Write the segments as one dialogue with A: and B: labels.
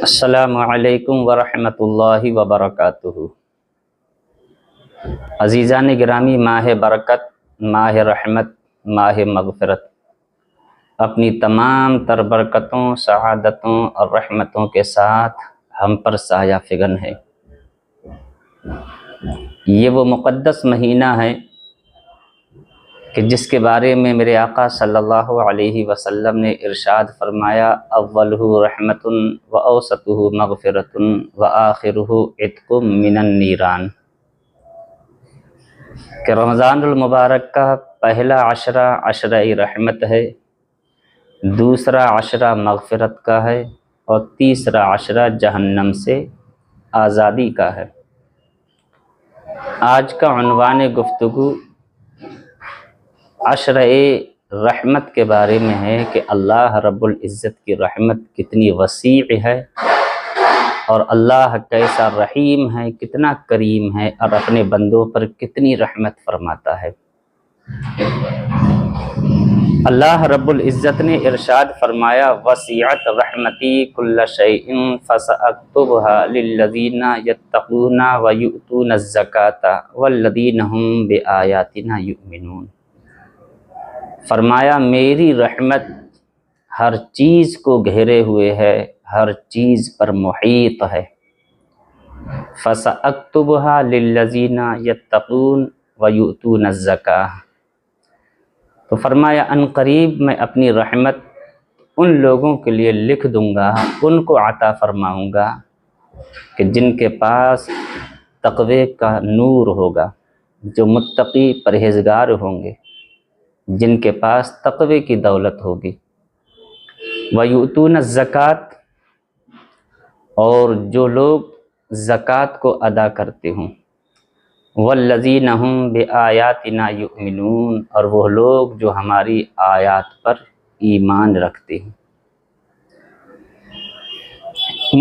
A: السلام علیکم ورحمۃ اللہ وبرکاتہ۔ عزیزان گرامی، ماہ برکت، ماہ رحمت، ماہ مغفرت اپنی تمام تر برکتوں، سعادتوں اور رحمتوں کے ساتھ ہم پر سایہ فگن ہے۔ یہ وہ مقدس مہینہ ہے کہ جس کے بارے میں میرے آقا صلی اللہ علیہ وسلم نے ارشاد فرمایا، اولہ رحمت و اوسطہ مغفرت و آخرہ عتق من النیران، کہ رمضان المبارک کا پہلا عشرہ عشرہ رحمت ہے، دوسرا عشرہ مغفرت کا ہے اور تیسرا عشرہ جہنم سے آزادی کا ہے۔ آج کا عنوان گفتگو عشرہ رحمت کے بارے میں ہے کہ اللہ رب العزت کی رحمت کتنی وسیع ہے اور اللہ کیسا رحیم ہے، کتنا کریم ہے اور اپنے بندوں پر کتنی رحمت فرماتا ہے۔ اللہ رب العزت نے ارشاد فرمایا، وسعت رحمتی کل شیء فسأکتبها للذین یتقون ویؤتون الزکاۃ والذین هم بآیاتنا یؤمنون۔ فرمایا میری رحمت ہر چیز کو گھیرے ہوئے ہے، ہر چیز پر محیط ہے۔ فَسَأَكْتُبُهَا لِلَّذِينَ يَتَّقُونَ وَيُؤْتُونَ الزَّكَاةَ، تو فرمایا ان قریب میں اپنی رحمت ان لوگوں کے لیے لکھ دوں گا، ان کو عطا فرماؤں گا کہ جن کے پاس تقوی کا نور ہوگا، جو متقی پرہیزگار ہوں گے، جن کے پاس تقوی کی دولت ہوگی۔ وَيُؤْتُونَ الزَّكَاةَ، اور جو لوگ زکوٰۃ کو ادا کرتے ہوں۔ وَالَّذِينَ هُمْ بِآيَاتِنَا يُؤْمِنُونَ، اور وہ لوگ جو ہماری آیات پر ایمان رکھتے ہیں۔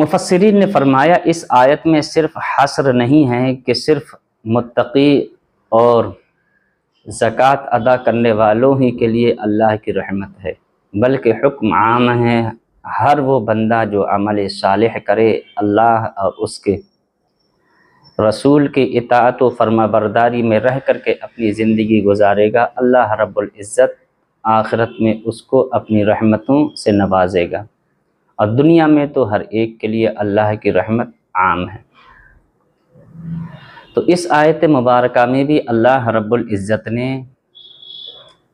A: مفسرین نے فرمایا اس آیت میں صرف حصر نہیں ہے کہ صرف متقی اور زکوٰۃ ادا کرنے والوں ہی کے لیے اللہ کی رحمت ہے، بلکہ حکم عام ہے، ہر وہ بندہ جو عمل صالح کرے، اللہ اور اس کے رسول کی اطاعت و فرما برداری میں رہ کر کے اپنی زندگی گزارے گا، اللہ رب العزت آخرت میں اس کو اپنی رحمتوں سے نوازے گا، اور دنیا میں تو ہر ایک کے لیے اللہ کی رحمت عام ہے۔ تو اس آیت مبارکہ میں بھی اللہ رب العزت نے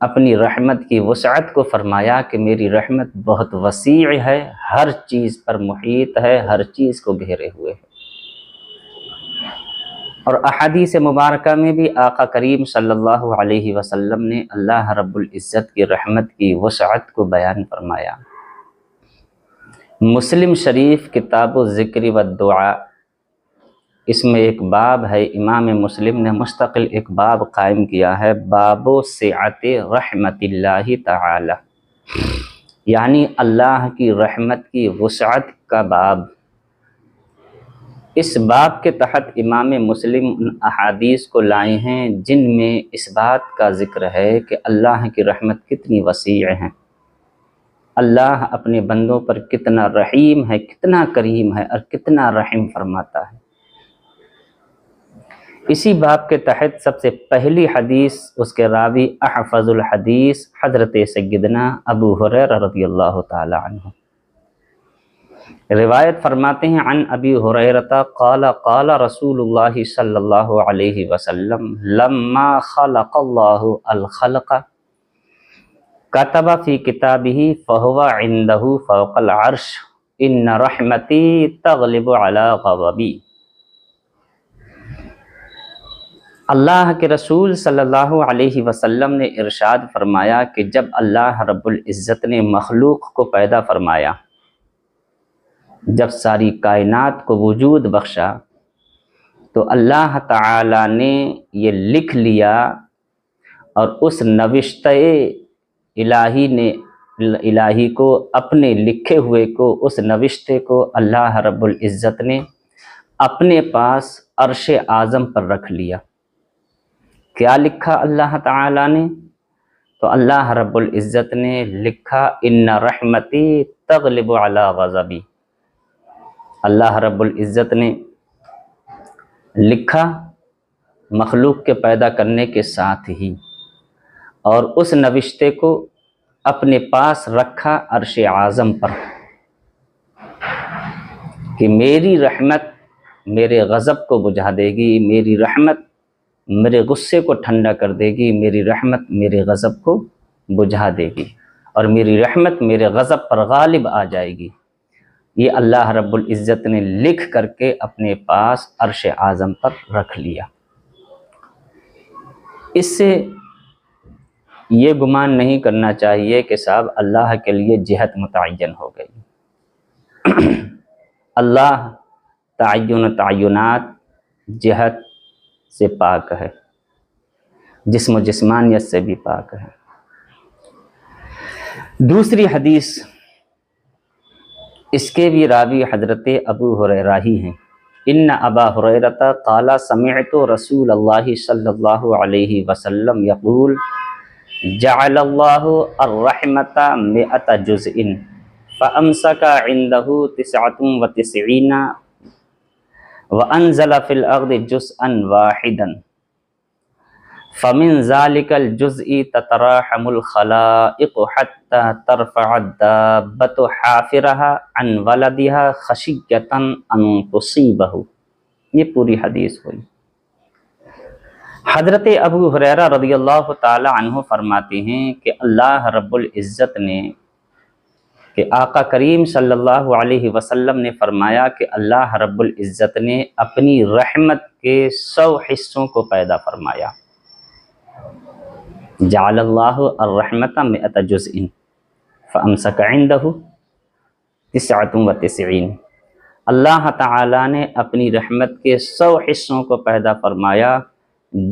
A: اپنی رحمت کی وسعت کو فرمایا کہ میری رحمت بہت وسیع ہے، ہر چیز پر محیط ہے، ہر چیز کو گھیرے ہوئے ہے۔ اور احادیث مبارکہ میں بھی آقا کریم صلی اللہ علیہ وسلم نے اللہ رب العزت کی رحمت کی وسعت کو بیان فرمایا۔ مسلم شریف کتاب الذکر والدعاء، اس میں ایک باب ہے، امام مسلم نے مستقل ایک باب قائم کیا ہے، باب سعت رحمت اللہ تعالی، یعنی اللہ کی رحمت کی وسعت کا باب۔ اس باب کے تحت امام مسلم ان احادیث کو لائے ہیں جن میں اس بات کا ذکر ہے کہ اللہ کی رحمت کتنی وسیع ہے، اللہ اپنے بندوں پر کتنا رحیم ہے، کتنا کریم ہے اور کتنا رحم فرماتا ہے۔ اسی باب کے تحت سب سے پہلی حدیث، اس کے راوی احفظ الحدیث حضرت سیدنا ابو ہریرہ رضی اللہ تعالی عنہ روایت فرماتے ہیں، عن ابی ہریرہ قال قال رسول اللہ صلی اللہ علیہ وسلم، لما خلق اللہ الخلق کتب فی کتابہ فہو عندہ فوق العرش ان رحمتی تغلب علی غضبی۔ اللہ کے رسول صلی اللہ علیہ وسلم نے ارشاد فرمایا کہ جب اللہ رب العزت نے مخلوق کو پیدا فرمایا، جب ساری کائنات کو وجود بخشا، تو اللہ تعالی نے یہ لکھ لیا، اور اس نوشتہ الہی کو، اپنے لکھے ہوئے کو، اس نوشتے کو اللہ رب العزت نے اپنے پاس عرش اعظم پر رکھ لیا۔ کیا لکھا اللہ تعالی نے؟ تو اللہ رب العزت نے لکھا، ان رحمتی تغلب علی غضبی، اللہ رب العزت نے لکھا مخلوق کے پیدا کرنے کے ساتھ ہی، اور اس نوشتے کو اپنے پاس رکھا عرش اعظم پر کہ میری رحمت میرے غضب کو بجھا دے گی، میری رحمت میرے غصے کو ٹھنڈا کر دے گی، میری رحمت میرے غضب کو بجھا دے گی، اور میری رحمت میرے غضب پر غالب آ جائے گی۔ یہ اللہ رب العزت نے لکھ کر کے اپنے پاس عرش اعظم پر رکھ لیا۔ اس سے یہ گمان نہیں کرنا چاہیے کہ صاحب اللہ کے لیے جہت متعین ہو گئی۔ اللہ تعینات جہت سے پاک ہے، جسم و جسمانیت سے بھی پاک ہے۔ دوسری حدیث، اس کے بھی راوی حضرت ابو ہریرہ ہی ہیں۔ ان ابا ہریرہ قال سمعت رسول اللہ صلی اللہ علیہ وسلم یقول جعل اللہ الرحمۃ 100 جزء فامسک عنده 99 وانزل فی الارض جزءا واحدا فمن ذلك الجزء تتراحم الخلائق حتى ترفع الدابة حافرها عن ولدها خشية أن تصيبه۔ یہ پوری حدیث ہوئی۔ حضرت ابو ہریرہ رضی اللہ تعالی عنہ فرماتے ہیں کہ اللہ رب العزت نے، کہ آقا کریم صلی اللہ علیہ وسلم نے فرمایا کہ اللہ رب العزت نے اپنی رحمت کے 100 حصوں کو پیدا فرمایا۔ جعل اللہ الرحمۃ 100 جزء فامسک عنده 99۔ اللہ تعالیٰ نے اپنی رحمت کے 100 حصوں کو پیدا فرمایا،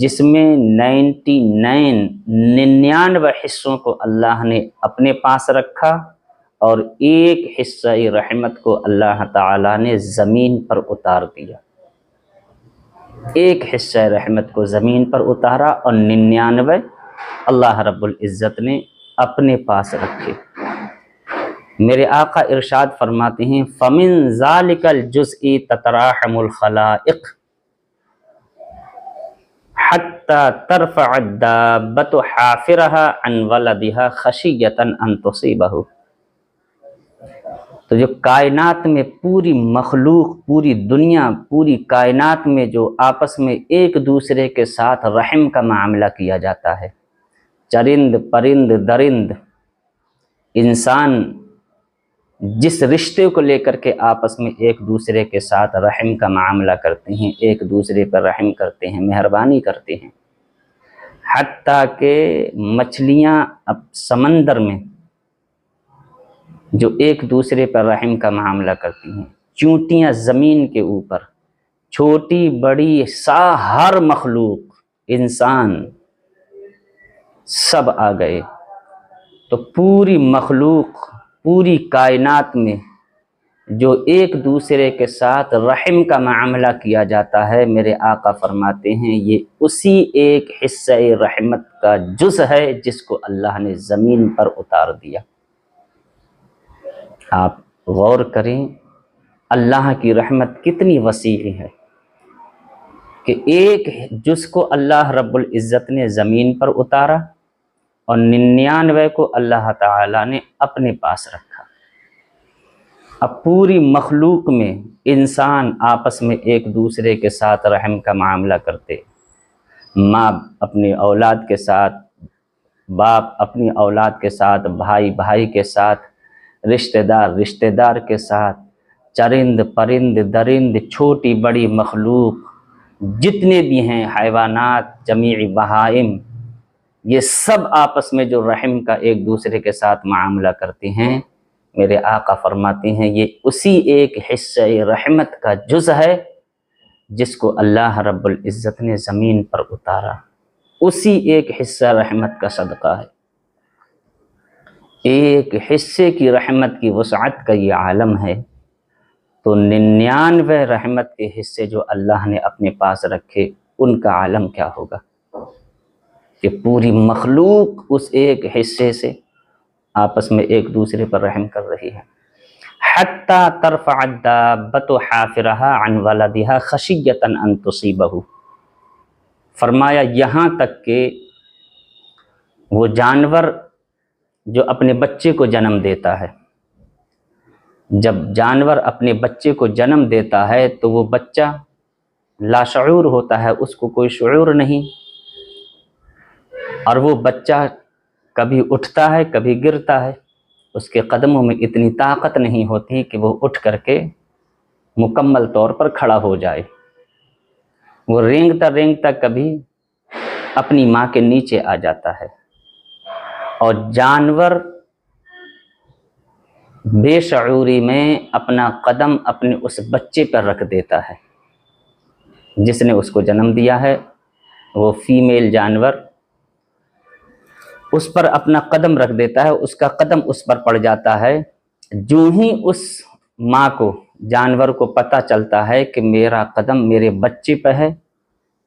A: جس میں 99 حصوں کو اللہ نے اپنے پاس رکھا، اور ایک حصہ رحمت کو اللہ تعالیٰ نے زمین پر اتار دیا۔ ایک حصہ رحمت کو زمین پر اتارا اور 99 اللہ رب العزت نے اپنے پاس رکھے۔ میرے آقا ارشاد فرماتے ہیں فَمِن ذَلِكَ الْجُزْءِ تَتَرَاحَمُ الْخَلَائِقُ حَتَّى تَرْفَعَ الدَّابَّةُ حَافِرَهَا عَنْ وَلَدِهَا خَشِيَّةً أَن تُصِيبَهُ۔ تو جو کائنات میں پوری مخلوق، پوری دنیا، پوری کائنات میں جو آپس میں ایک دوسرے کے ساتھ رحم کا معاملہ کیا جاتا ہے، چرند پرند درند، انسان جس رشتے کو لے کر کے آپس میں ایک دوسرے کے ساتھ رحم کا معاملہ کرتے ہیں، ایک دوسرے پر رحم کرتے ہیں، مہربانی کرتے ہیں، حتیٰ کہ مچھلیاں اب سمندر میں جو ایک دوسرے پر رحم کا معاملہ کرتی ہیں، چونٹیاں زمین کے اوپر، چھوٹی بڑی ہر مخلوق، انسان سب آ گئے، تو پوری مخلوق، پوری کائنات میں جو ایک دوسرے کے ساتھ رحم کا معاملہ کیا جاتا ہے، میرے آقا فرماتے ہیں یہ اسی ایک حصہ رحمت کا جز ہے جس کو اللہ نے زمین پر اتار دیا۔ آپ غور کریں اللہ کی رحمت کتنی وسیع ہے کہ ایک جز کو اللہ رب العزت نے زمین پر اتارا اور 99 کو اللہ تعالیٰ نے اپنے پاس رکھا۔ اب پوری مخلوق میں انسان آپس میں ایک دوسرے کے ساتھ رحم کا معاملہ کرتے، ماں اپنی اولاد کے ساتھ، باپ اپنی اولاد کے ساتھ، بھائی بھائی کے ساتھ، رشتہ دار کے ساتھ، چرند پرند درند، چھوٹی بڑی مخلوق جتنے بھی ہیں، حیوانات، جمیع بہائم، یہ سب آپس میں جو رحم کا ایک دوسرے کے ساتھ معاملہ کرتے ہیں، میرے آقا فرماتے ہیں یہ اسی ایک حصہ رحمت کا جز ہے جس کو اللہ رب العزت نے زمین پر اتارا۔ اسی ایک حصہ رحمت کا صدقہ ہے۔ ایک حصے کی رحمت کی وسعت کا یہ عالم ہے، تو 99 رحمت کے حصے جو اللہ نے اپنے پاس رکھے، ان کا عالم کیا ہوگا کہ پوری مخلوق اس ایک حصے سے آپس میں ایک دوسرے پر رحم کر رہی ہے۔ حتی ترفع الدابۃ حافرها عن ولدها خشیۃ ان تصیبہ، فرمایا یہاں تک کہ وہ جانور جو اپنے بچے کو جنم دیتا ہے، جب جانور اپنے بچے کو جنم دیتا ہے تو وہ بچہ لاشعور ہوتا ہے، اس کو کوئی شعور نہیں، اور وہ بچہ کبھی اٹھتا ہے کبھی گرتا ہے، اس کے قدموں میں اتنی طاقت نہیں ہوتی کہ وہ اٹھ کر کے مکمل طور پر کھڑا ہو جائے، وہ رینگتا رینگتا کبھی اپنی ماں کے نیچے آ جاتا ہے، اور جانور بے شعوری میں اپنا قدم اپنے اس بچے پر رکھ دیتا ہے جس نے اس کو جنم دیا ہے، وہ فیمیل جانور اس پر اپنا قدم رکھ دیتا ہے، اس کا قدم اس پر پڑ جاتا ہے، جو ہی اس ماں کو جانور کو پتہ چلتا ہے کہ میرا قدم میرے بچے پہ ہے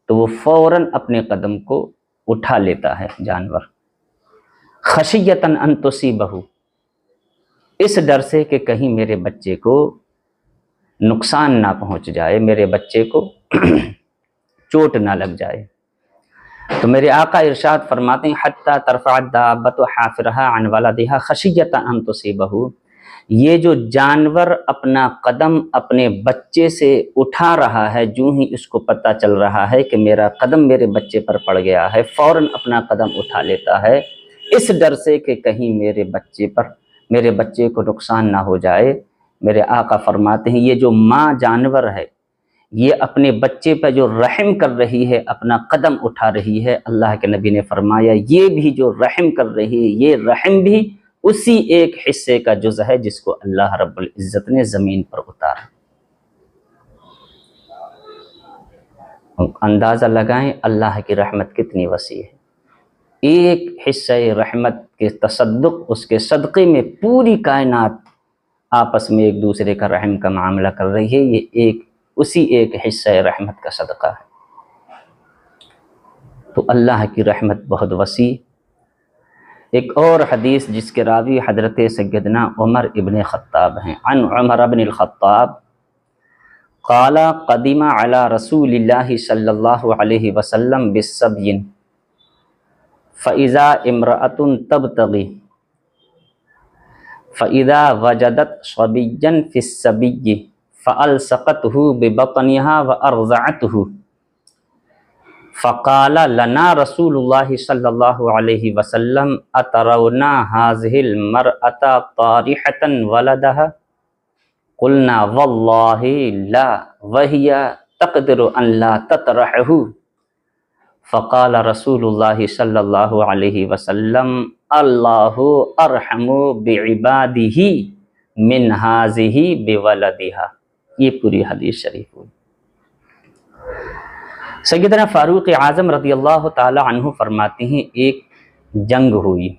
A: تو وہ فوراً اپنے قدم کو اٹھا لیتا ہے جانور، خشیۃ ان تصیبہ، اس ڈر سے کہ کہیں میرے بچے کو نقصان نہ پہنچ جائے، میرے بچے کو چوٹ نہ لگ جائے۔ تو میرے آقا ارشاد فرماتے ہیں حتی ترفع الدابۃ حافرها عن ولدها خشیۃ ان تصیبہ، یہ جو جانور اپنا قدم اپنے بچے سے اٹھا رہا ہے، جو ہی اس کو پتہ چل رہا ہے کہ میرا قدم میرے بچے پر پڑ گیا ہے، فوراً اپنا قدم اٹھا لیتا ہے، اس ڈر سے کہ کہیں میرے بچے کو نقصان نہ ہو جائے۔ میرے آقا فرماتے ہیں یہ جو ماں جانور ہے، یہ اپنے بچے پہ جو رحم کر رہی ہے، اپنا قدم اٹھا رہی ہے، اللہ کے نبی نے فرمایا یہ بھی جو رحم کر رہی ہے، یہ رحم بھی اسی ایک حصے کا جز ہے جس کو اللہ رب العزت نے زمین پر اتارا۔ اندازہ لگائیں اللہ کی رحمت کتنی وسیع ہے، ایک حصہ رحمت کے تصدق، اس کے صدقے میں پوری کائنات آپس میں ایک دوسرے کا رحم کا معاملہ کر رہی ہے، یہ اسی ایک حصہ رحمت کا صدقہ ہے۔ تو اللہ کی رحمت بہت وسیع۔ ایک اور حدیث جس کے راوی حضرت سیدنا عمر ابن خطاب ہیں، عن عمر بن الخطاب قال قدم علی رسول اللہ صلی اللہ علیہ وسلم بالسبی فإذا امرأة تبتغي فإذا وجدت صبيا في السبي فألصقته ببطنها وأرضعته فقال لنا رسول الله صلى الله عليه وسلم أترون هذه المرأة طارحة ولدها؟ قلنا والله لا وهي تقدر أن لا تطرحه۔ فقال رسول اللہ صلی اللہ علیہ وسلم اللہ ارحم بعبادہ من ہذہ بولدہا۔ یہ پوری حدیث شریف ہوئی۔ سیدنا فاروق اعظم رضی اللہ تعالی عنہ فرماتے ہیں ایک جنگ ہوئی،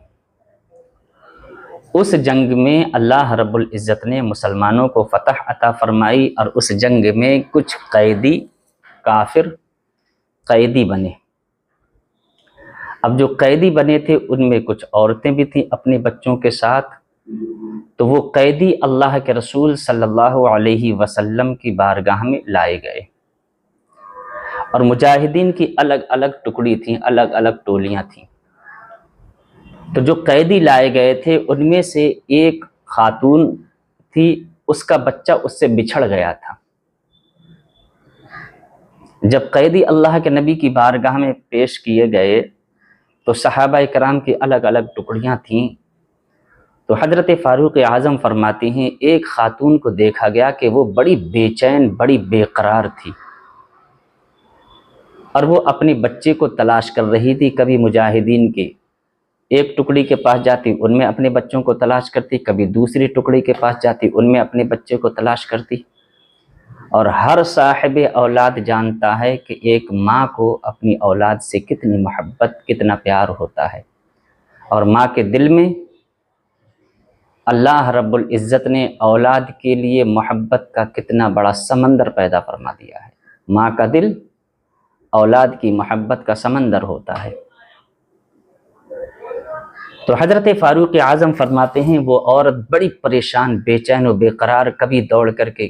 A: اس جنگ میں اللہ رب العزت نے مسلمانوں کو فتح عطا فرمائی، اور اس جنگ میں کچھ قیدی کافر قیدی بنے۔ اب جو قیدی بنے تھے ان میں کچھ عورتیں بھی تھیں اپنے بچوں کے ساتھ، تو وہ قیدی اللہ کے رسول صلی اللہ علیہ وسلم کی بارگاہ میں لائے گئے، اور مجاہدین کی الگ الگ ٹکڑی تھیں، الگ الگ ٹولیاں تھیں۔ تو جو قیدی لائے گئے تھے ان میں سے ایک خاتون تھی، اس کا بچہ اس سے بچھڑ گیا تھا۔ جب قیدی اللہ کے نبی کی بارگاہ میں پیش کیے گئے تو صحابہ کرام کی الگ الگ ٹکڑیاں تھیں، تو حضرت فاروق اعظم فرماتے ہیں ایک خاتون کو دیکھا گیا کہ وہ بڑی بے چین، بڑی بے قرار تھی، اور وہ اپنے بچے کو تلاش کر رہی تھی۔ کبھی مجاہدین کی ایک ٹکڑی کے پاس جاتی، ان میں اپنے بچوں کو تلاش کرتی، کبھی دوسری ٹکڑی کے پاس جاتی، ان میں اپنے بچے کو تلاش کرتی۔ اور ہر صاحب اولاد جانتا ہے کہ ایک ماں کو اپنی اولاد سے کتنی محبت، کتنا پیار ہوتا ہے، اور ماں کے دل میں اللہ رب العزت نے اولاد کے لیے محبت کا کتنا بڑا سمندر پیدا فرما دیا ہے۔ ماں کا دل اولاد کی محبت کا سمندر ہوتا ہے۔ تو حضرت فاروق اعظم فرماتے ہیں وہ عورت بڑی پریشان، بے چین و بے قرار، کبھی دوڑ کر کے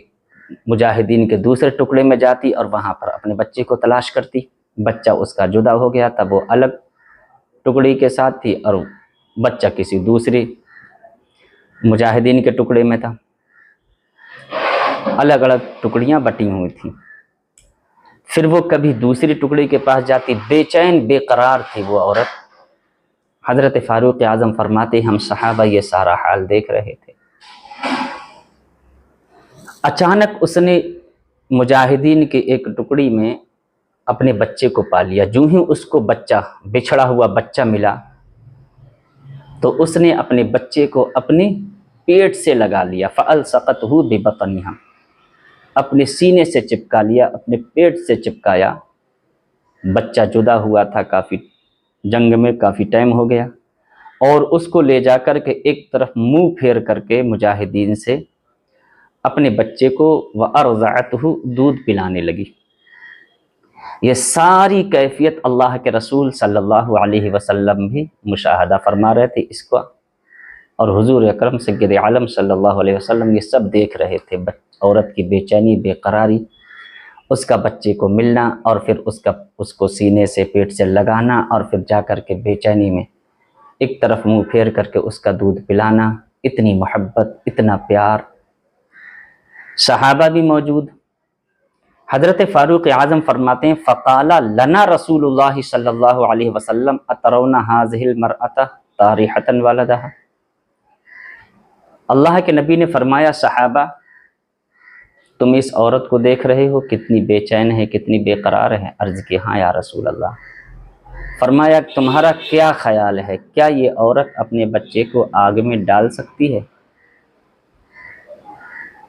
A: مجاہدین کے دوسرے ٹکڑے میں جاتی اور وہاں پر اپنے بچے کو تلاش کرتی، بچہ اس کا جدا ہو گیا تھا، وہ الگ ٹکڑی کے ساتھ تھی اور بچہ کسی دوسری مجاہدین کے ٹکڑے میں تھا، الگ الگ ٹکڑیاں بٹی ہوئی تھیں۔ پھر وہ کبھی دوسری ٹکڑی کے پاس جاتی، بے چین بے قرار تھی وہ عورت۔ حضرت فاروق اعظم فرماتے ہم صحابہ یہ سارا حال دیکھ رہے تھے۔ اچانک اس نے مجاہدین کے ایک ٹکڑی میں اپنے بچے کو پا لیا۔ جو ہی اس کو بچہ، بچھڑا ہوا بچہ ملا تو اس نے اپنے بچے کو اپنے پیٹ سے لگا لیا، فَأَلْصَقَتْهُ بِبَطْنِهَا، اپنے سینے سے چپکا لیا، اپنے پیٹ سے چپکایا۔ بچہ جدا ہوا تھا، کافی جنگ میں کافی ٹائم ہو گیا، اور اس کو لے جا کر کے ایک طرف منہ پھیر کر کے مجاہدین سے اپنے بچے کو وَأَرْضَعَتْهُ دودھ پلانے لگی۔ یہ ساری کیفیت اللہ کے رسول صلی اللہ علیہ وسلم بھی مشاہدہ فرما رہے تھے اس کو، اور حضور اکرم سید عالم صلی اللہ علیہ وسلم یہ سب دیکھ رہے تھے، عورت کی بے چینی، بے قراری، اس کا بچے کو ملنا اور پھر اس کو سینے سے پیٹ سے لگانا، اور پھر جا کر کے بے چینی میں ایک طرف منہ پھیر کر کے اس کا دودھ پلانا، اتنی محبت، اتنا پیار۔ صحابہ بھی موجود۔ حضرت فاروق اعظم فرماتے ہیں فقال لنا رسول اللہ صلی اللہ علیہ وسلم اترون هذه المرأة طارحة ولدها، اللہ کے نبی نے فرمایا صحابہ تم اس عورت کو دیکھ رہے ہو، کتنی بے چین ہے، کتنی بے قرار ہے؟ عرض کی ہاں یا رسول اللہ۔ فرمایا تمہارا کیا خیال ہے، کیا یہ عورت اپنے بچے کو آگ میں ڈال سکتی ہے؟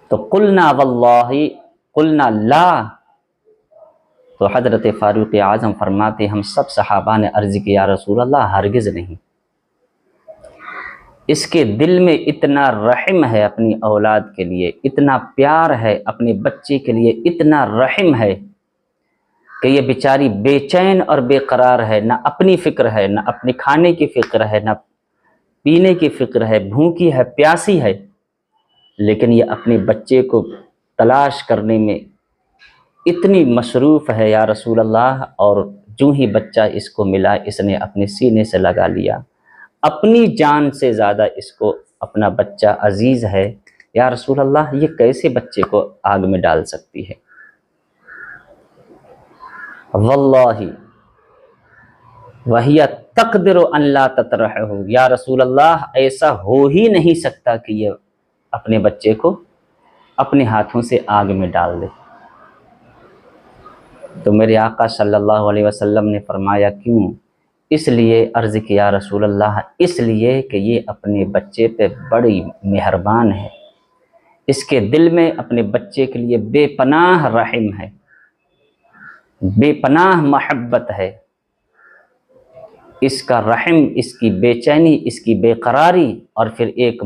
A: تو قلنا واللہ قلنا لا، تو حضرت فاروق اعظم فرماتے ہم سب صحابہ نے عرض کی یا رسول اللہ ہرگز نہیں۔ اس کے دل میں اتنا رحم ہے اپنی اولاد کے لیے، اتنا پیار ہے اپنے بچے کے لیے، اتنا رحم ہے کہ یہ بیچاری بے چین اور بے قرار ہے، نہ اپنی فکر ہے، نہ اپنے کھانے کی فکر ہے، نہ پینے کی فکر ہے، بھوکی ہے، پیاسی ہے، لیکن یہ اپنے بچے کو تلاش کرنے میں اتنی مصروف ہے یا رسول اللہ، اور جو ہی بچہ اس کو ملا اس نے اپنے سینے سے لگا لیا، اپنی جان سے زیادہ اس کو اپنا بچہ عزیز ہے۔ یا رسول اللہ یہ کیسے بچے کو آگ میں ڈال سکتی ہے؟ واللہ وہی تقدر ان لا تطرحہ، یا رسول اللہ ایسا ہو ہی نہیں سکتا کہ یہ اپنے بچے کو اپنے ہاتھوں سے آگ میں ڈال دے۔ تو میرے آقا صلی اللہ علیہ وسلم نے فرمایا کیوں؟ اس لیے عرض کیا رسول اللہ اس لیے کہ یہ اپنے بچے پہ بڑی مہربان ہے، اس کے دل میں اپنے بچے کے لیے بے پناہ رحم ہے، بے پناہ محبت ہے۔ اس کا رحم، اس کی بے چینی، اس کی بے قراری، اور پھر ایک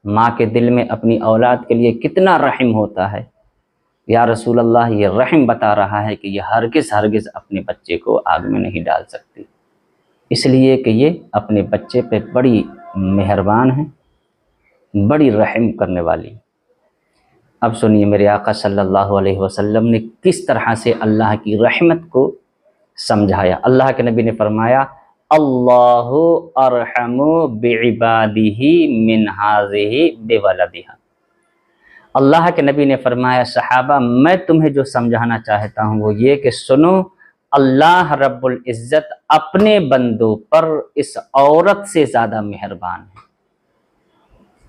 A: ماں کے دل میں اپنی اولاد کے لیے کتنا رحم ہوتا ہے۔ یا رسول اللہ یہ رحم بتا رہا ہے کہ یہ ہرگز اپنے بچے کو آگ میں نہیں ڈال سکتی، اس لیے کہ یہ اپنے بچے پہ بڑی مہربان ہے، بڑی رحم کرنے والی۔ اب سنیے میرے آقا صلی اللہ علیہ وسلم نے کس طرح سے اللہ کی رحمت کو سمجھایا۔ اللہ کے نبی نے فرمایا اللہ ارحم بعبادہ من ہذہ بولدہا، اللہ کے نبی نے فرمایا صحابہ میں تمہیں جو سمجھانا چاہتا ہوں وہ یہ کہ سنو، اللہ رب العزت اپنے بندوں پر اس عورت سے زیادہ مہربان ہے۔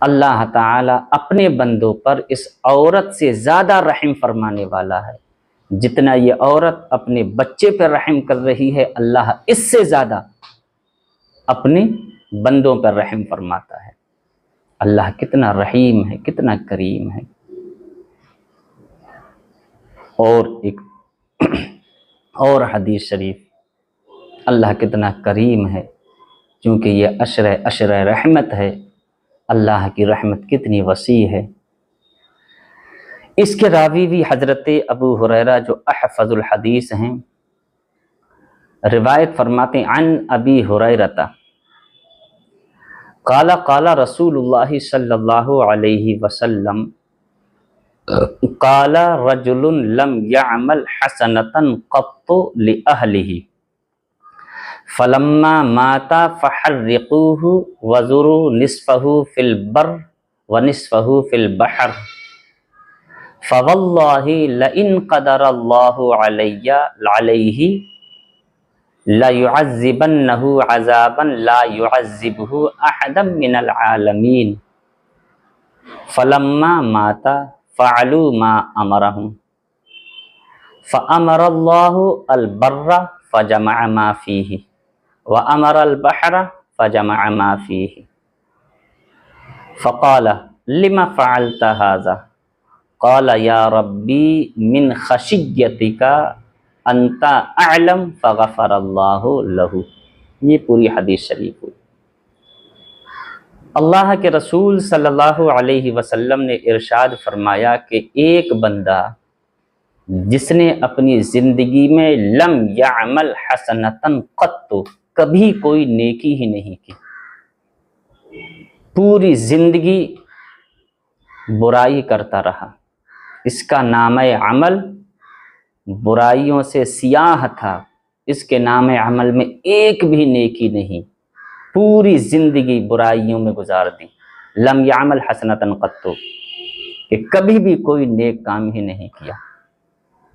A: اللہ تعالیٰ اپنے بندوں پر اس عورت سے زیادہ رحم فرمانے والا ہے۔ جتنا یہ عورت اپنے بچے پر رحم کر رہی ہے، اللہ اس سے زیادہ اپنے بندوں پر رحم فرماتا ہے۔ اللہ کتنا رحیم ہے، کتنا کریم ہے۔ اور ایک اور حدیث شریف، اللہ کتنا کریم ہے، چونکہ یہ عشر رحمت ہے، اللہ کی رحمت کتنی وسیع ہے۔ اس کے راوی بھی حضرت ابو ہریرہ جو احفظ الحدیث ہیں، روایت فرماتے ہیں عن ابی ہریرہ قال قال رسول اللہ صلی اللہ علیہ وسلم قال رجل لم يعمل حسنة قط لأهله فلما مات فحرقوه وزروا نصفه في البر ونصفه في البحر فوالله لئن قدر الله عليه ليعذبنه عذابا لا يعذبه أحدا من العالمين فلما مات فعلوا ما امرهم فامر الله البر فجمع ما فيه وامر البحر فجمع ما فيه فقال لما فعلت هذا قال يا ربي من خشيتك انت اعلم فغفر الله له. یہ پوری حدیث شریف ہوئی. اللہ کے رسول صلی اللہ علیہ وسلم نے ارشاد فرمایا کہ ایک بندہ جس نے اپنی زندگی میں لم یعمل حسنتن قط، کبھی کوئی نیکی ہی نہیں کی، پوری زندگی برائی کرتا رہا، اس کا نام عمل برائیوں سے سیاہ تھا، اس کے نام عمل میں ایک بھی نیکی نہیں، پوری زندگی برائیوں میں گزار دی. لم یعمل حسنۃ قط، کہ کبھی بھی کوئی نیک کام ہی نہیں کیا،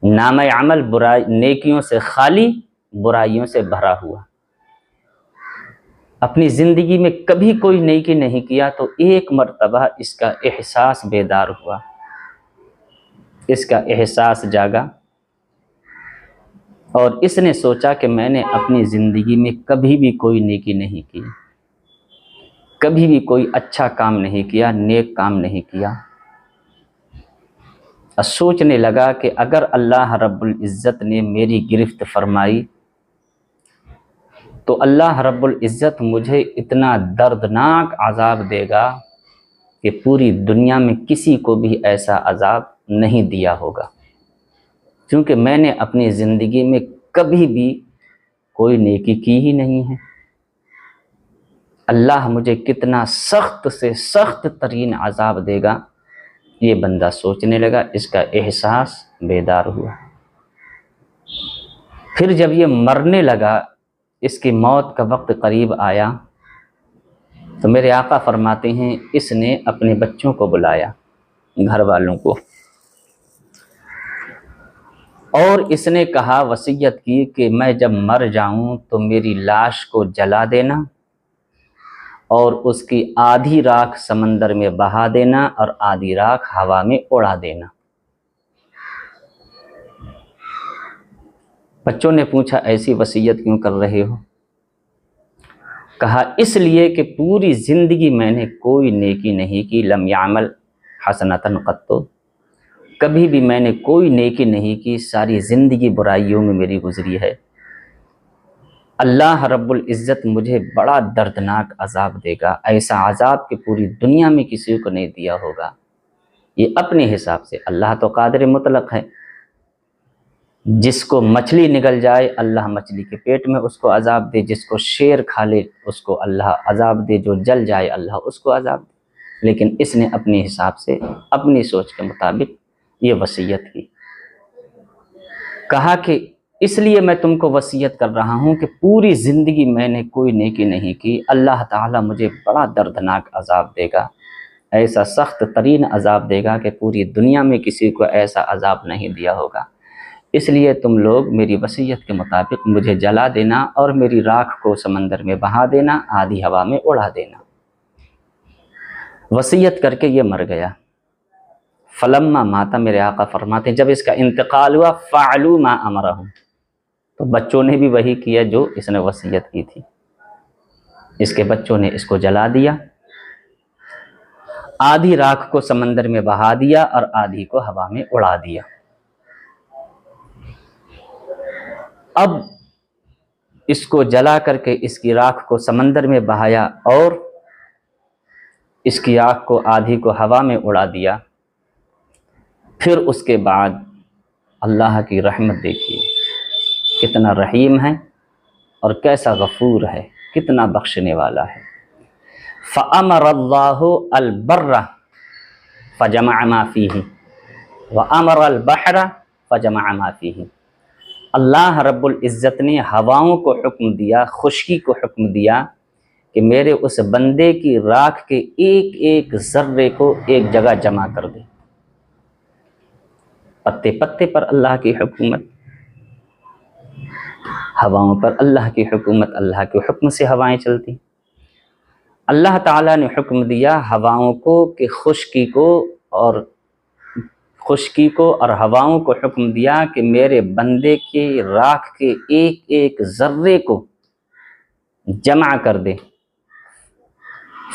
A: نام عمل برائی نیکیوں سے خالی، برائیوں سے بھرا ہوا، اپنی زندگی میں کبھی کوئی نیکی نہیں کیا. تو ایک مرتبہ اس کا احساس بیدار ہوا، اس کا احساس جاگا، اور اس نے سوچا کہ میں نے اپنی زندگی میں کبھی بھی کوئی نیکی نہیں کی، کبھی بھی کوئی اچھا کام نہیں کیا، نیک کام نہیں کیا. سوچنے لگا کہ اگر اللہ رب العزت نے میری گرفت فرمائی تو اللہ رب العزت مجھے اتنا دردناک عذاب دے گا کہ پوری دنیا میں کسی کو بھی ایسا عذاب نہیں دیا ہوگا، کیونکہ میں نے اپنی زندگی میں کبھی بھی کوئی نیکی کی ہی نہیں ہے. اللہ مجھے کتنا سخت سے سخت ترین عذاب دے گا. یہ بندہ سوچنے لگا، اس کا احساس بیدار ہوا. پھر جب یہ مرنے لگا، اس کی موت کا وقت قریب آیا، تو میرے آقا فرماتے ہیں اس نے اپنے بچوں کو بلایا، گھر والوں کو، اور اس نے کہا، وصیت کی کہ میں جب مر جاؤں تو میری لاش کو جلا دینا اور اس کی آدھی راکھ سمندر میں بہا دینا اور آدھی راکھ ہوا میں اڑا دینا. بچوں نے پوچھا ایسی وصیت کیوں کر رہے ہو؟ کہا اس لیے کہ پوری زندگی میں نے کوئی نیکی نہیں کی، لم یعمل حسنۃ قط، کبھی بھی میں نے کوئی نیکی نہیں کی، ساری زندگی برائیوں میں میری گزری ہے. اللہ رب العزت مجھے بڑا دردناک عذاب دے گا، ایسا عذاب کہ پوری دنیا میں کسی کو نہیں دیا ہوگا. یہ اپنے حساب سے، اللہ تو قادر مطلق ہے، جس کو مچھلی نگل جائے اللہ مچھلی کے پیٹ میں اس کو عذاب دے، جس کو شیر کھا لے اس کو اللہ عذاب دے، جو جل جائے اللہ اس کو عذاب دے. لیکن اس نے اپنے حساب سے، اپنی سوچ کے مطابق یہ وصیت کی. کہا کہ اس لیے میں تم کو وصیت کر رہا ہوں کہ پوری زندگی میں نے کوئی نیکی نہیں کی، اللہ تعالیٰ مجھے بڑا دردناک عذاب دے گا، ایسا سخت ترین عذاب دے گا کہ پوری دنیا میں کسی کو ایسا عذاب نہیں دیا ہوگا. اس لیے تم لوگ میری وصیت کے مطابق مجھے جلا دینا اور میری راکھ کو سمندر میں بہا دینا، آدھی ہوا میں اڑا دینا. وصیت کر کے یہ مر گیا. فلما ماتا، میرے آقا فرماتے ہیں جب اس کا انتقال ہوا، فعلوا ما امرهم، تو بچوں نے بھی وہی کیا جو اس نے وصیت کی تھی. اس کے بچوں نے اس کو جلا دیا، آدھی راکھ کو سمندر میں بہا دیا اور آدھی کو ہوا میں اڑا دیا. اب اس کو جلا کر کے اس کی راکھ کو سمندر میں بہایا اور اس کی آنکھ کو آدھی کو ہوا میں اڑا دیا. پھر اس کے بعد اللہ کی رحمت دیکھیے، کتنا رحیم ہے اور کیسا غفور ہے، کتنا بخشنے والا ہے. فَأَمَرَ اللَّهُ الْبَرَّ فَجَمَعَ مَا فِيهِ وَأَمَرَ الْبَحْرَ فَجَمَعَ مَا فِيهِ۔ اللہ رب العزت نے ہواؤں کو حکم دیا، خشکی کو حکم دیا کہ میرے اس بندے کی راکھ کے ایک ایک ذرے کو ایک جگہ جمع کر دے۔ پتے پتے پر اللہ کی حکومت، ہواؤں پر اللہ کی حکومت، اللہ کے حکم سے ہوائیں چلتی۔ اللہ تعالیٰ نے حکم دیا ہواؤں کو کہ خشکی کو اور ہواؤں کو حکم دیا کہ میرے بندے کی راکھ کے ایک ایک ذرے کو جمع کر دے۔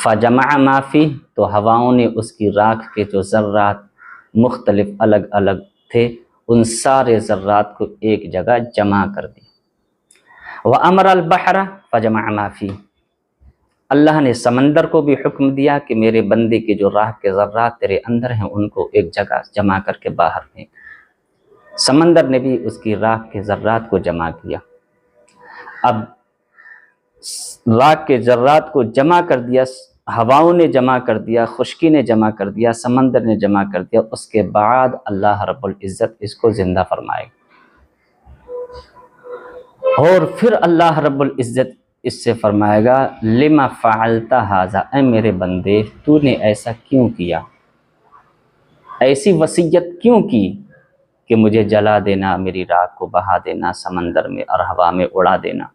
A: فَجَمَعَ مَا فِيهِ، تو ہواؤں نے اس کی راکھ کے جو ذرات مختلف الگ الگ تھے ان سارے ذرات کو ایک جگہ جمع کر دی۔ وَأَمَرَ الْبَحْرَ فَجَمَعَ مَا فِيهِ، اللہ نے سمندر کو بھی حکم دیا کہ میرے بندے کے جو راہ کے ذرات تیرے اندر ہیں ان کو ایک جگہ جمع کر کے باہر پھینک۔ سمندر نے بھی اس کی راہ کے ذرات کو جمع کیا۔ اب راہ کے ذرات کو جمع کر دیا، ہواؤں نے جمع کر دیا، خشکی نے جمع کر دیا، سمندر نے جمع کر دیا، اس کے بعد اللہ رب العزت اس کو زندہ فرمائے اور پھر اللہ رب العزت اس سے فرمائے گا لما فعلت ھذا، اے میرے بندے تو نے ایسا کیوں کیا، ایسی وصیت کیوں کی کہ مجھے جلا دینا، میری راکھ کو بہا دینا سمندر میں اور ہوا میں اڑا دینا۔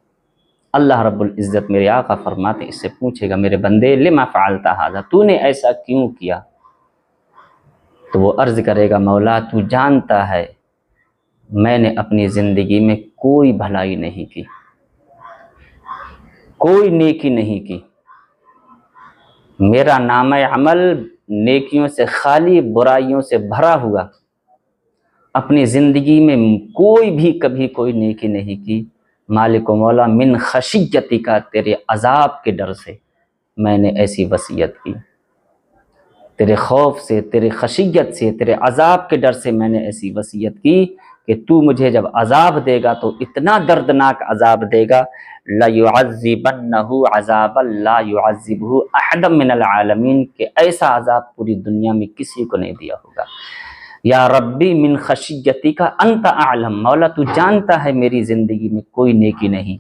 A: اللہ رب العزت میرے آقا فرماتے اس سے پوچھے گا میرے بندے لما فعلت ھذا، تو نے ایسا کیوں کیا؟ تو وہ عرض کرے گا مولا تو جانتا ہے میں نے اپنی زندگی میں کوئی بھلائی نہیں کی، کوئی نیکی نہیں کی، میرا نامہ عمل نیکیوں سے خالی برائیوں سے بھرا ہوا، اپنی زندگی میں کوئی بھی کبھی کوئی نیکی نہیں کی۔ مالک و مولا من خشیتی کا، تیرے عذاب کے ڈر سے میں نے ایسی وصیت کی، تیرے خوف سے، تیرے خشیت سے، تیرے عذاب کے ڈر سے میں نے ایسی وصیت کی کہ تو مجھے جب عذاب دے گا تو اتنا دردناک عذاب دے گا لَيُعَذِّبَنَّهُ عَذَابًا لَا يُعَذِّبُهُ أَحَدًا مِّنَ الْعَالَمِينَ، کہ ایسا عذاب پوری دنیا میں کسی کو نہیں دیا ہوگا۔ یا ربی من خشیتی کا انت اعلم، مولا تو جانتا ہے میری زندگی میں کوئی نیکی نہیں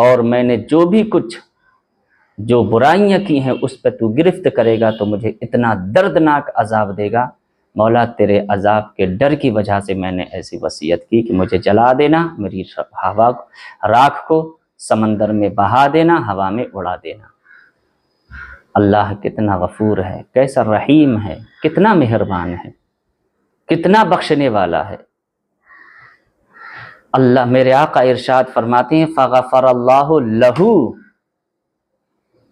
A: اور میں نے جو بھی کچھ جو برائیاں کی ہیں اس پہ تو گرفت کرے گا تو مجھے اتنا دردناک عذاب دے گا۔ مولا تیرے عذاب کے ڈر کی وجہ سے میں نے ایسی وصیت کی کہ مجھے جلا دینا، میری ہوا راکھ کو سمندر میں بہا دینا، ہوا میں اڑا دینا۔ اللہ کتنا غفور ہے، کیسا رحیم ہے، کتنا مہربان ہے، کتنا بخشنے والا ہے۔ اللہ میرے آقا ارشاد فرماتے ہیں فغفر اللہ لہو،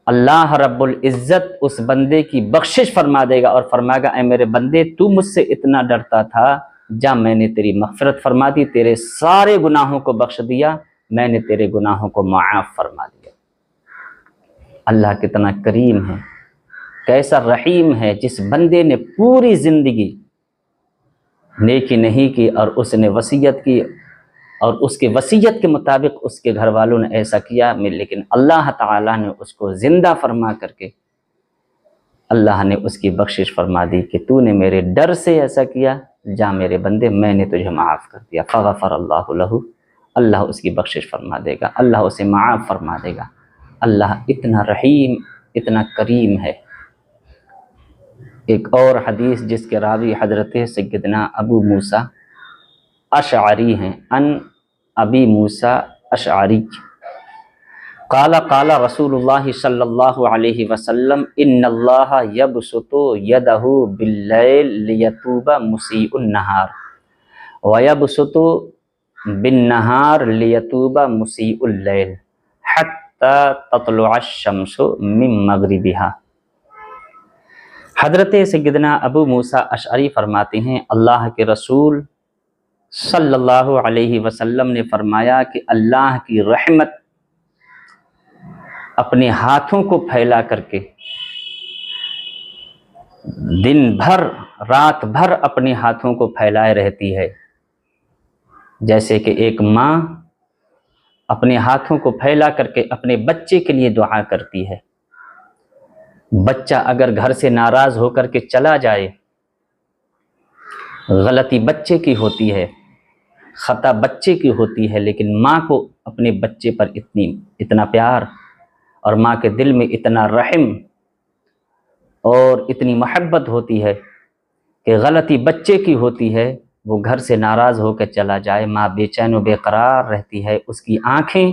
A: اللہ رب العزت اس بندے کی بخشش فرما دے گا اور فرمائے گا اے میرے بندے تو مجھ سے اتنا ڈرتا تھا، جا میں نے تیری مغفرت فرما دی، تیرے سارے گناہوں کو بخش دیا، میں نے تیرے گناہوں کو معاف فرما دیا۔ اللہ کتنا کریم ہے، کیسا رحیم ہے، جس بندے نے پوری زندگی نیکی نہیں کی اور اس نے وصیت کی اور اس کے وصیت کے مطابق اس کے گھر والوں نے ایسا کیا، لیکن اللہ تعالیٰ نے اس کو زندہ فرما کر کے اللہ نے اس کی بخشش فرما دی کہ تو نے میرے ڈر سے ایسا کیا، جا میرے بندے میں نے تجھے معاف کر دیا۔ فغفر اللہ لہ، اللہ اس کی بخشش فرما دے گا، اللہ اسے معاف فرما دے گا۔ اللہ اتنا رحیم، اتنا کریم ہے۔ ایک اور حدیث جس کے راوی حضرت سیدنا ابو موسیٰ اشعری ہیں، ان ابی موسیٰ اشعری قال قال رسول اللہ صلی اللہ علیہ وسلم ان اللہ یبسط یدہ باللیل لیتوب مسیء النہار ویبسط بالنہار لیتوب مسیء اللیل حتی تطلع الشمس من مغربها۔ حضرت سیدنا ابو موسیٰ اشعری فرماتے ہیں اللہ کے رسول صلی اللہ علیہ وسلم نے فرمایا کہ اللہ کی رحمت اپنے ہاتھوں کو پھیلا کر کے دن بھر رات بھر اپنے ہاتھوں کو پھیلائے رہتی ہے، جیسے کہ ایک ماں اپنے ہاتھوں کو پھیلا کر کے اپنے بچے کے لیے دعا کرتی ہے۔ بچہ اگر گھر سے ناراض ہو کر کے چلا جائے، غلطی بچے کی ہوتی ہے، خطا بچے کی ہوتی ہے، لیکن ماں کو اپنے بچے پر اتنا پیار اور ماں کے دل میں اتنا رحم اور اتنی محبت ہوتی ہے کہ غلطی بچے کی ہوتی ہے، وہ گھر سے ناراض ہو کے چلا جائے، ماں بے چین و بے قرار رہتی ہے، اس کی آنکھیں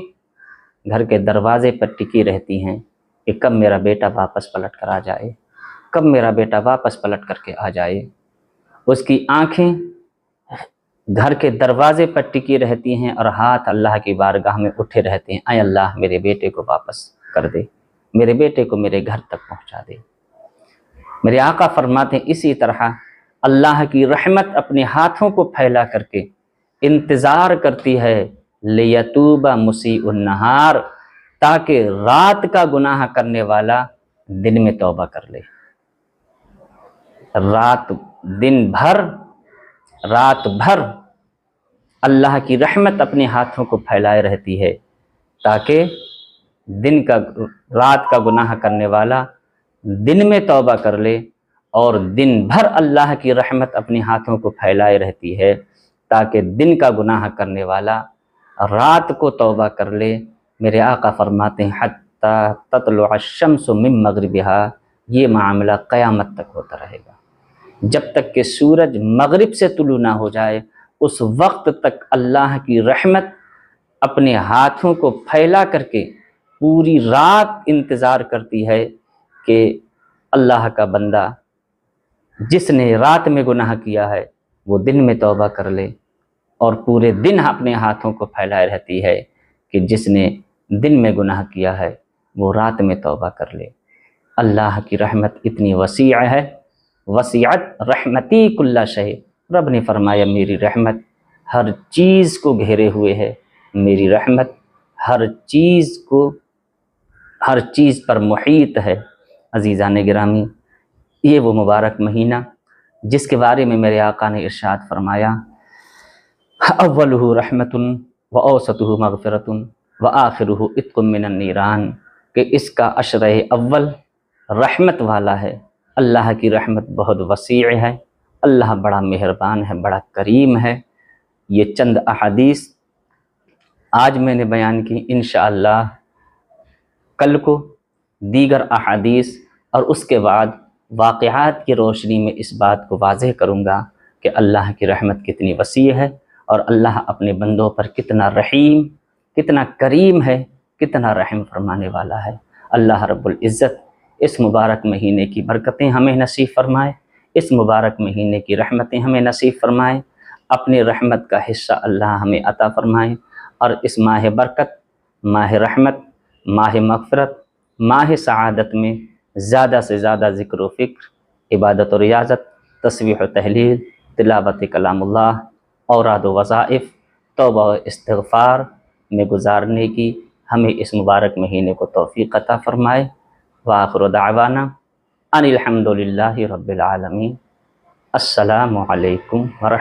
A: گھر کے دروازے پر ٹکی رہتی ہیں کہ کب میرا بیٹا واپس پلٹ کر آ جائے، کب میرا بیٹا واپس پلٹ کر کے آ جائے۔ اس کی آنکھیں گھر کے دروازے پر ٹکی رہتی ہیں اور ہاتھ اللہ کی بارگاہ میں اٹھے رہتے ہیں، اے اللہ میرے بیٹے کو واپس کر دے، میرے بیٹے کو میرے گھر تک پہنچا دے۔ میرے آقا فرماتے ہیں اسی طرح اللہ کی رحمت اپنے ہاتھوں کو پھیلا کر کے انتظار کرتی ہے لیتوب مسیء النہار، تاکہ رات کا گناہ کرنے والا دن میں توبہ کر لے۔ رات بھر اللہ کی رحمت اپنے ہاتھوں کو پھیلائے رہتی ہے تاکہ رات کا گناہ کرنے والا دن میں توبہ کر لے، اور دن بھر اللہ کی رحمت اپنے ہاتھوں کو پھیلائے رہتی ہے تاکہ دن کا گناہ کرنے والا رات کو توبہ کر لے۔ میرے آقا فرماتے ہیں حتی تطلع الشمس من مغربها، یہ معاملہ قیامت تک ہوتا رہے گا، جب تک کہ سورج مغرب سے طلوع نہ ہو جائے، اس وقت تک اللہ کی رحمت اپنے ہاتھوں کو پھیلا کر کے پوری رات انتظار کرتی ہے کہ اللہ کا بندہ جس نے رات میں گناہ کیا ہے وہ دن میں توبہ کر لے، اور پورے دن اپنے ہاتھوں کو پھیلائے رہتی ہے کہ جس نے دن میں گناہ کیا ہے وہ رات میں توبہ کر لے۔ اللہ کی رحمت اتنی وسیع ہے، وسعت رحمتی کل شیء، رب نے فرمایا میری رحمت ہر چیز کو گھیرے ہوئے ہے، میری رحمت ہر چیز پر محیط ہے۔ عزیزان گرامی، یہ وہ مبارک مہینہ جس کے بارے میں میرے آقا نے ارشاد فرمایا اولہ رحمت و اوسطہ مغفرۃ و آخرہ عتق من النیران، کہ اس کا عشرہ اول رحمت والا ہے۔ اللہ کی رحمت بہت وسیع ہے، اللہ بڑا مہربان ہے، بڑا کریم ہے۔ یہ چند احادیث آج میں نے بیان کی، انشاءاللہ کل کو دیگر احادیث اور اس کے بعد واقعات کی روشنی میں اس بات کو واضح کروں گا کہ اللہ کی رحمت کتنی وسیع ہے اور اللہ اپنے بندوں پر کتنا رحیم، کتنا کریم ہے، کتنا رحم فرمانے والا ہے۔ اللہ رب العزت اس مبارک مہینے کی برکتیں ہمیں نصیب فرمائے، اس مبارک مہینے کی رحمتیں ہمیں نصیب فرمائے، اپنی رحمت کا حصہ اللہ ہمیں عطا فرمائے، اور اس ماہ برکت، ماہ رحمت، ماہ مغفرت، ماہ سعادت میں زیادہ سے زیادہ ذکر و فکر، عبادت و ریاضت، تسبیح و تہلیل، تلاوت کلام اللہ، اوراد و وظائف، توبہ و استغفار میں گزارنے کی ہمیں اس مبارک مہینے کو توفیق عطا فرمائے۔ وآخر دعوانا ان الحمد للہ رب العالمین۔ السلام علیکم ورحمۃ